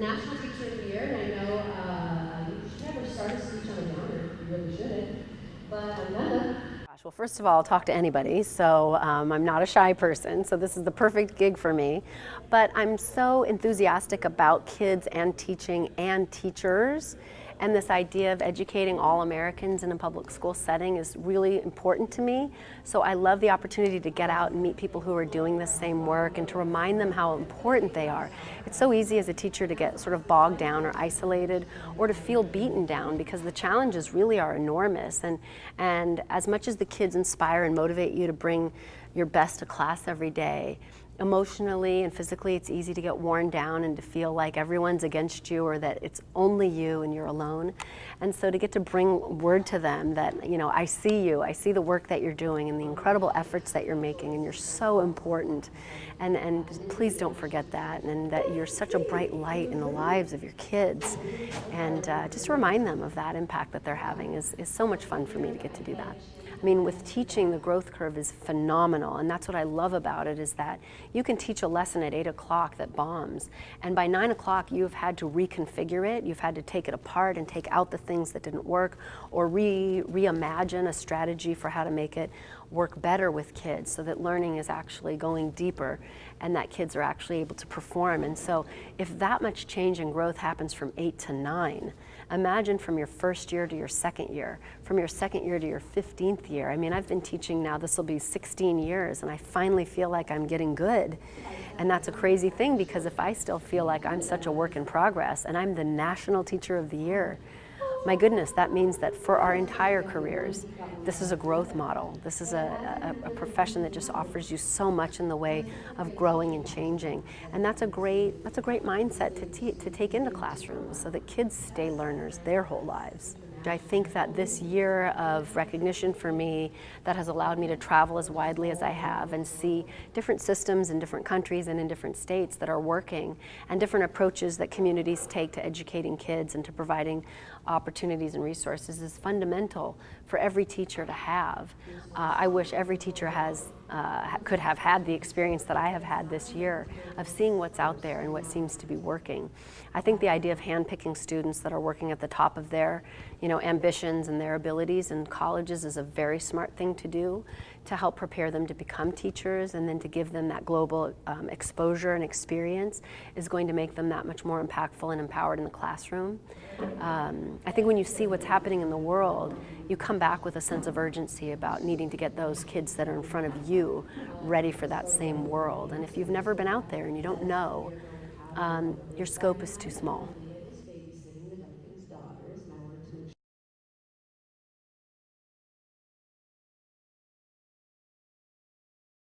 National Teacher of the Year, and I know you should never start a speech on a downer. You really shouldn't. But I'm gonna. Gosh, well, first of all, I'll talk to anybody, so I'm not a shy person, so this is the perfect gig for me. But I'm so enthusiastic about kids and teaching and teachers. And this idea of educating all Americans in a public school setting is really important to me. So I love the opportunity to get out and meet people who are doing the same work and to remind them how important they are. It's so easy as a teacher to get sort of bogged down or isolated or to feel beaten down because the challenges really are enormous. And as much as the kids inspire and motivate you to bring your best to class every day, emotionally and physically, it's easy to get worn down and to feel like everyone's against you or that it's only you and you're alone. And so to get to bring word to them that, you know, I see you, I see the work that you're doing and the incredible efforts that you're making, and you're so important. And please don't forget that, and that you're such a bright light in the lives of your kids. And just to remind them of that impact that they're having is so much fun for me to get to do that. I mean, with teaching, the growth curve is phenomenal, and that's what I love about it, is that you can teach a lesson at 8 o'clock that bombs, and by 9 o'clock you've had to reconfigure it, you've had to take it apart and take out the things that didn't work, or reimagine a strategy for how to make it work better with kids so that learning is actually going deeper and that kids are actually able to perform. And so if that much change and growth happens from 8 to 9, imagine from your first year to your second year, from your second year to your 15th year. I mean, I've been teaching now, this will be 16 years, and I finally feel like I'm getting good. And that's a crazy thing, because if I still feel like I'm such a work in progress and I'm the National Teacher of the Year, my goodness, that means that for our entire careers, this is a growth model. This is a profession that just offers you so much in the way of growing and changing. And that's a great mindset to take into classrooms so that kids stay learners their whole lives. I think that this year of recognition for me that has allowed me to travel as widely as I have and see different systems in different countries and in different states that are working, and different approaches that communities take to educating kids and to providing opportunities and resources is fundamental for every teacher to have. I wish every teacher could have had the experience that I have had this year of seeing what's out there and what seems to be working. I think the idea of handpicking students that are working at the top of their, ambitions and their abilities in colleges is a very smart thing to do to help prepare them to become teachers, and then to give them that global exposure and experience is going to make them that much more impactful and empowered in the classroom. I think when you see what's happening in the world, you come back with a sense of urgency about needing to get those kids that are in front of you ready for that same world. And if you've never been out there and you don't know, your scope is too small.